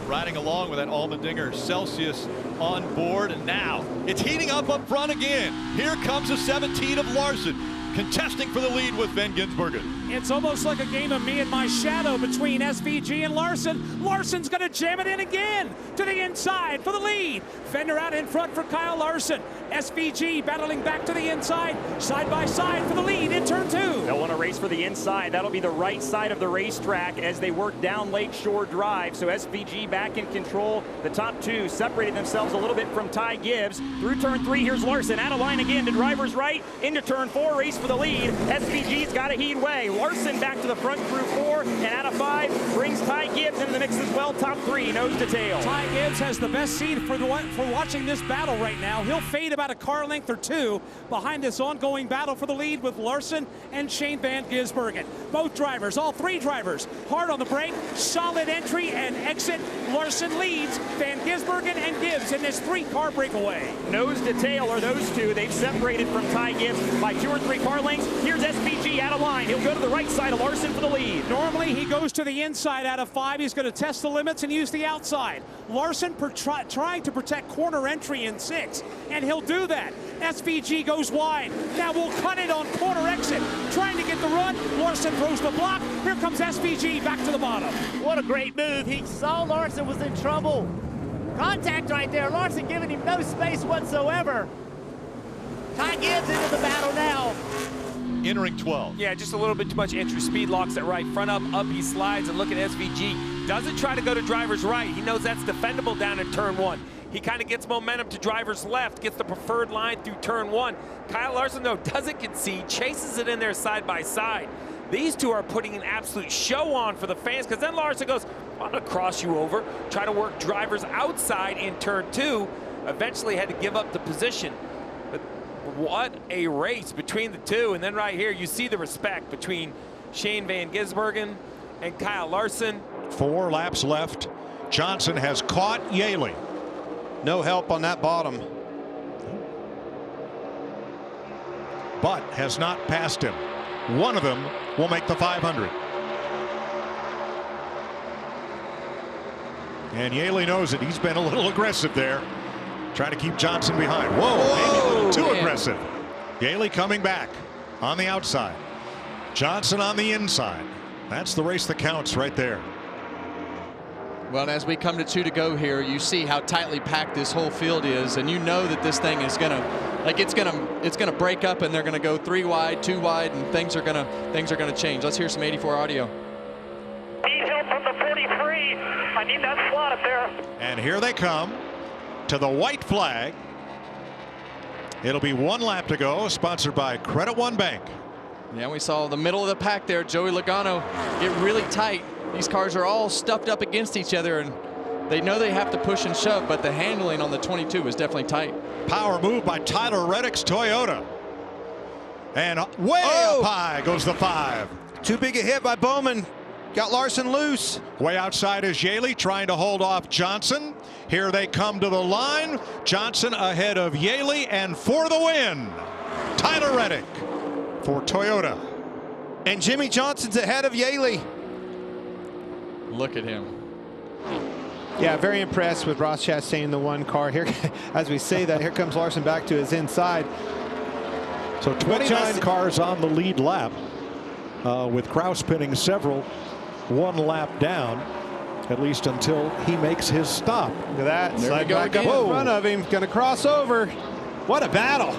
riding along with that Allmendinger Celsius on board, and now it's heating up front again. Here comes the 17 of Larson, contesting for the lead with Van Gisbergen. It's almost like a game of me and my shadow between SVG and Larson. Larson's going to jam it in again to the inside for the lead. Fender out in front for Kyle Larson. SVG battling back to the inside, side by side for the lead in turn 2. They'll want to race for the inside. That'll be the right side of the racetrack as they work down Lakeshore Drive. So SVG back in control. The top two separated themselves a little bit from Ty Gibbs. Through turn 3, here's Larson out of line again to driver's right into turn 4, race for the lead. SVG's got a heat way. Larson back to the front through 4, and out of 5 brings Ty Gibbs into the mix as well. Top 3, nose to tail. Ty Gibbs has the best seat for watching this battle right now. He'll fade about a car length or 2 behind this ongoing battle for the lead with Larson and Shane Van Gisbergen. Both drivers, all 3 drivers, hard on the brake, solid entry and exit. Larson leads Van Gisbergen and Gibbs in this 3-car breakaway. Nose to tail are those two. They've separated from Ty Gibbs by 2 or 3 car lengths. Here's SVG out of line. He'll go to the right side of Larson for the lead. Normally he goes to the inside out of 5. He's going to test the limits and use the outside. Larson trying to protect corner entry in 6, and he'll do that. SVG goes wide. Now we'll cut it on corner exit. Trying to get the run. Larson throws the block. Here comes SVG back to the bottom. What a great move. He saw Larson was in trouble. Contact right there. Larson giving him no space whatsoever. Ty Gibbs into the battle now. Entering 12. Yeah, just a little bit too much entry speed. Locks it right. Front up he slides, and look at SVG. Doesn't try to go to driver's right. He knows that's defendable down in turn 1. He kind of gets momentum to driver's left, gets the preferred line through turn 1. Kyle Larson, though, doesn't concede, chases it in there side by side. These two are putting an absolute show on for the fans, because then Larson goes, I'm going to cross you over, try to work drivers outside in turn 2. Eventually had to give up the position. But what a race between the two. And then right here, you see the respect between Shane Van Gisbergen and Kyle Larson. 4 laps left. Johnson has caught Yaley. No help on that bottom, but has not passed him. One of them will make the 500. And Yaley knows it. He's been a little aggressive there, trying to keep Johnson behind. Whoa, maybe a little too aggressive. Yaley coming back on the outside. Johnson on the inside. That's the race that counts right there. Well, as we come to 2 to go here, you see how tightly packed this whole field is, and you know that this thing is gonna, like, it's gonna break up, and they're gonna go 3 wide, 2 wide, and things are gonna change. Let's hear some 84 audio. Need help from the 43. I need that slot up there. And here they come to the white flag. It'll be 1 lap to go, sponsored by Credit One Bank. Yeah, we saw the middle of the pack there, Joey Logano, get really tight. These cars are all stuffed up against each other, and they know they have to push and shove, but the handling on the 22 is definitely tight. Power move by Tyler Reddick's Toyota. And way up high goes the 5. Too big a hit by Bowman. Got Larson loose. Way outside is Yaley trying to hold off Johnson. Here they come to the line. Johnson ahead of Yaley, and for the win, Tyler Reddick for Toyota. And Jimmy Johnson's ahead of Yaley. Look at him. Yeah, very impressed with Ross Chastain, the 1 car. Here, as we say that, here comes Larson back to his inside. So 29 cars on the lead lap, with Kraus pinning several 1 lap down, at least until he makes his stop. Look at that. There Slide we go back again. up in front of him. Going to cross over. What a battle.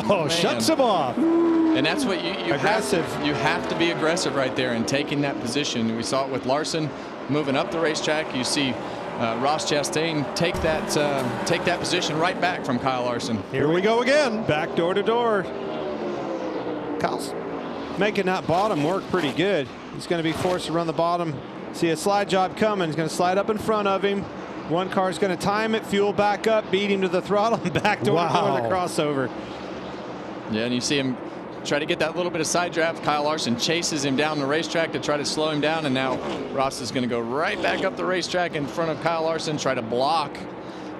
Oh, shuts him off. And that's what you aggressive. You have to be aggressive right there and taking that position. We saw it with Larson moving up the racetrack. You see Ross Chastain take that position right back from Kyle Larson. Here we go again. Back door to door. Kyle's making that bottom work pretty good. He's going to be forced to run the bottom. See a slide job coming. He's going to slide up in front of him. 1 car's going to time it, fuel back up, beat him to the throttle, and back door to door the crossover. Yeah, and you see him try to get that little bit of side draft. Kyle Larson chases him down the racetrack to try to slow him down, and now Ross is going to go right back up the racetrack in front of Kyle Larson, try to block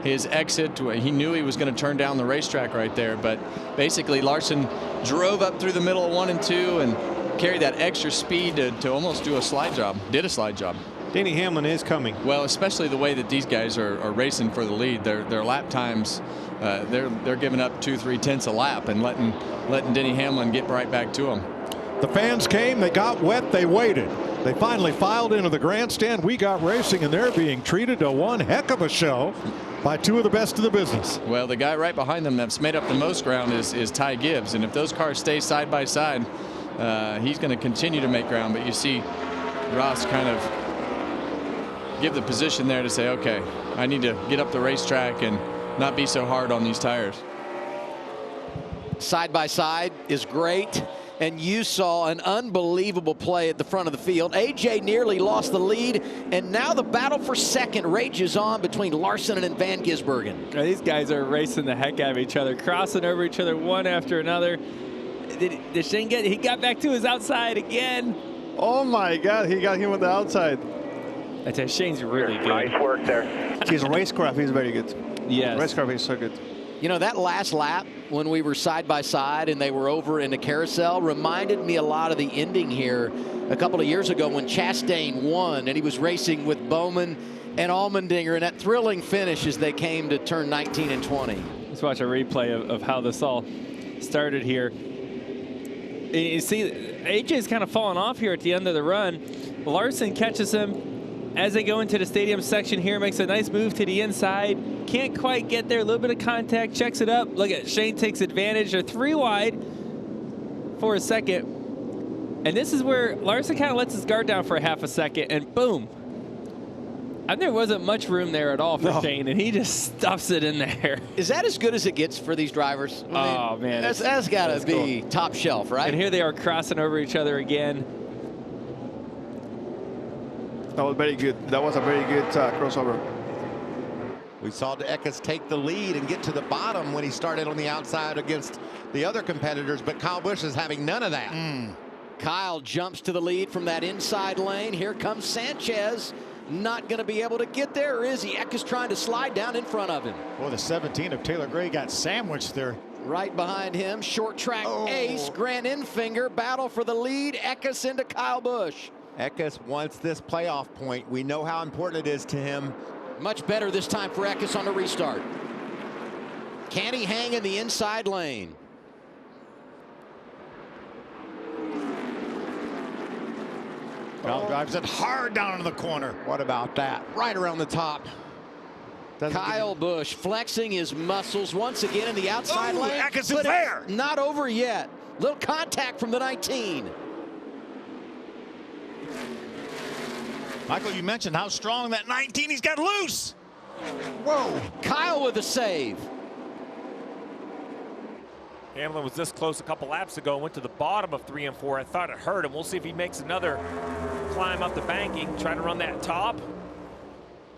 his exit. He knew he was going to turn down the racetrack right there, but basically Larson drove up through the middle of 1 and 2 and carried that extra speed to almost do a slide job. Did a slide job. Denny Hamlin is coming. Well, especially the way that these guys are racing for the lead. Their lap times, they're giving up 2-3 tenths a lap and letting Denny Hamlin get right back to him. The fans came, they got wet, they waited. They finally filed into the grandstand. We got racing, and they're being treated to one heck of a show by two of the best of the business. Well, the guy right behind them that's made up the most ground is Ty Gibbs, and if those cars stay side by side, he's going to continue to make ground. But you see Ross kind of give the position there to say, okay, I need to get up the racetrack and not be so hard on these tires. Side by side is great. And you saw an unbelievable play at the front of the field. AJ nearly lost the lead, and now the battle for second rages on between Larson and Van Gisbergen. These guys are racing the heck out of each other, crossing over each other one after another. Did Shane get? He got back to his outside again. Oh my God, he got him on the outside. I tell you, Shane's really good. Nice work there. He's racecraft. He's very good. Yes. Racecraft is so good. You know, that last lap when we were side by side and they were over in the carousel reminded me a lot of the ending here a couple of years ago when Chastain won and he was racing with Bowman and Allmendinger, and that thrilling finish as they came to turn 19 and 20. Let's watch a replay of how this all started here. You see, AJ's kind of falling off here at the end of the run. Larson catches him as they go into the stadium section here, makes a nice move to the inside. Can't quite get there, a little bit of contact, checks it up. Look at Shane takes advantage. They're 3 wide for a second. And this is where Larson kind of lets his guard down for a half a second, and boom. And there wasn't much room there at all for Shane, and he just stuffs it in there. Is that as good as it gets for these drivers? I mean, man. That's got to be cool. Top shelf, right? And here they are crossing over each other again. That was very good. That was a very good crossover. We saw Eckes take the lead and get to the bottom when he started on the outside against the other competitors, but Kyle Busch is having none of that. Kyle jumps to the lead from that inside lane. Here comes Sanchez. Not going to be able to get there, or is he? Eckes trying to slide down in front of him. Well, the 17 of Taylor Gray got sandwiched there. Right behind him, short track ace, Grant Enfinger, battle for the lead. Eckes into Kyle Busch. Eckes wants this playoff point. We know how important it is to him. Much better this time for Eckes on the restart. Can he hang in the inside lane? Well, drives it hard down into the corner. What about that? Right around the top. Kyle Busch flexing his muscles once again in the outside lane. Eckes is there. Not over yet. Little contact from the 19. Michael, you mentioned how strong that 19, he's got loose. Whoa. Kyle with a save. Hamlin was this close a couple laps ago and went to the bottom of 3 and 4. I thought it hurt him. We'll see if he makes another climb up the banking, try to run that top.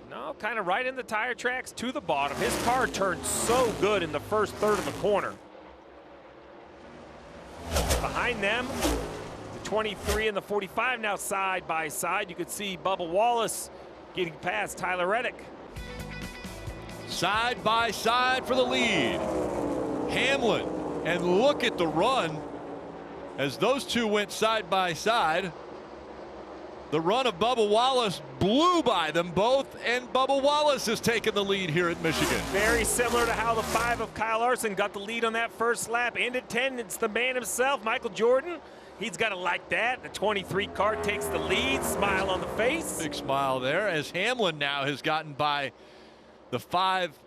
No, kind of right in the tire tracks to the bottom. His car turned so good in the first third of the corner. Behind them, the 23 and the 45 now side by side. You could see Bubba Wallace getting past Tyler Reddick. Side by side for the lead. Hamlin, and look at the run as those two went side by side. The run of Bubba Wallace blew by them both, and Bubba Wallace has taken the lead here at Michigan. Very similar to how the 5 of Kyle Larson got the lead on that first lap. Ended 10, it's the man himself, Michael Jordan. He's got to like that. The 23 car takes the lead, smile on the face. Big smile there as Hamlin now has gotten by the 5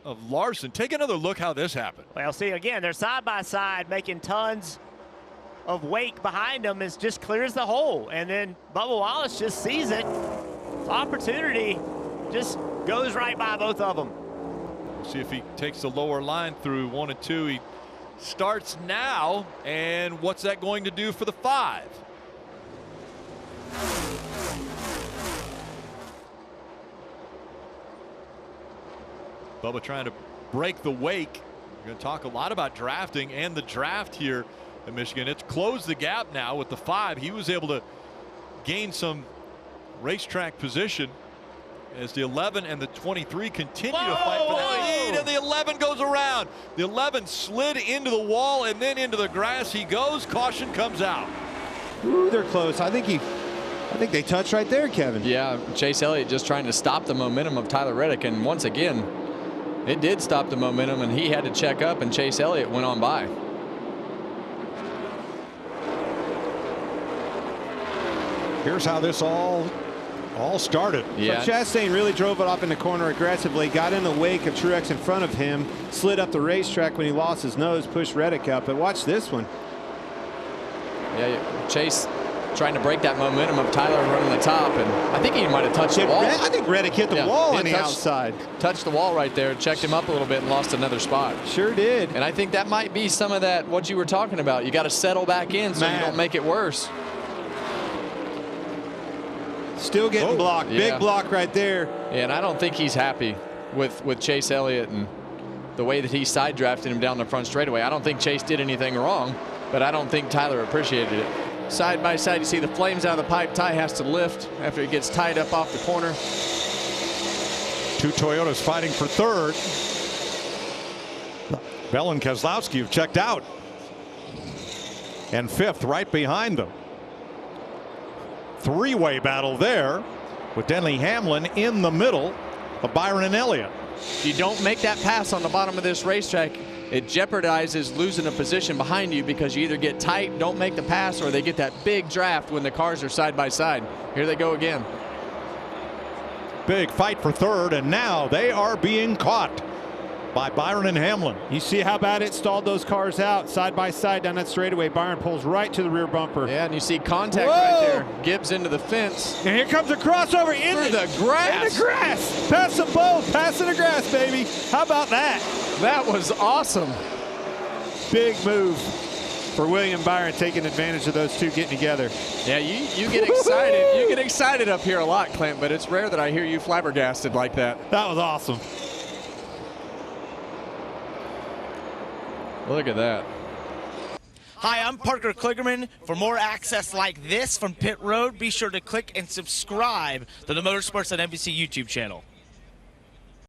of Larson. Take another look how this happened. Well, see, again, they're side by side making tons of wake behind them. It just clears the hole, and then Bubba Wallace just sees it. Opportunity just goes right by both of them. We'll see if he takes the lower line through 1 and 2. He starts now, and what's that going to do for the 5? Bubba trying to break the wake. We're going to talk a lot about drafting and the draft here at Michigan. It's closed the gap now with the 5. He was able to gain some racetrack position as the 11 and the 23 continue to fight for that lead, and the 11 goes around. The 11 slid into the wall and then into the grass he goes. Caution comes out. Ooh, they're close. I think they touched right there, Kevin. Yeah, Chase Elliott just trying to stop the momentum of Tyler Reddick, and once again, it did stop the momentum, and he had to check up, and Chase Elliott went on by. Here's how this all started. Yeah. So Chastain really drove it off in the corner aggressively, got in the wake of Truex in front of him, slid up the racetrack when he lost his nose, pushed Reddick up. But watch this one. Yeah, Chase trying to break that momentum of Tyler running the top, and I think he might have touched the wall. I think Reddick hit the wall on the outside. Touched the wall right there, checked him up a little bit, and lost another spot. Sure did. And I think that might be some of that, what you were talking about. You got to settle back in so you don't make it worse. Still getting blocked. Big block right there. Yeah, and I don't think he's happy with Chase Elliott and the way that he side drafted him down the front straightaway. I don't think Chase did anything wrong, but I don't think Tyler appreciated it. Side by side, you see the flames out of the pipe. Ty has to lift after he gets tied up off the corner. Two Toyotas fighting for third. Bell and Keselowski have checked out. And fifth right behind them. Three-way battle there with Denny Hamlin in the middle of Byron and Elliott. If you don't make that pass on the bottom of this racetrack, it jeopardizes losing a position behind you because you either get tight, don't make the pass, or they get that big draft when the cars are side by side. Here they go again. Big fight for third, and now they are being caught by Byron and Hamlin. You see how bad it stalled those cars out side by side down that straightaway. Byron pulls right to the rear bumper. Yeah, and you see contact right there. Gibbs into the fence. And here comes a crossover through the grass. In the grass. Pass them both. Pass in the grass, baby. How about that? That was awesome. Big move for William Byron, taking advantage of those two getting together. Yeah, you get excited. You get excited up here a lot, Clint, but it's rare that I hear you flabbergasted like that. That was awesome. Look at that. Hi, I'm Parker Kligerman. For more access like this from Pit Road, be sure to click and subscribe to the Motorsports on NBC YouTube channel.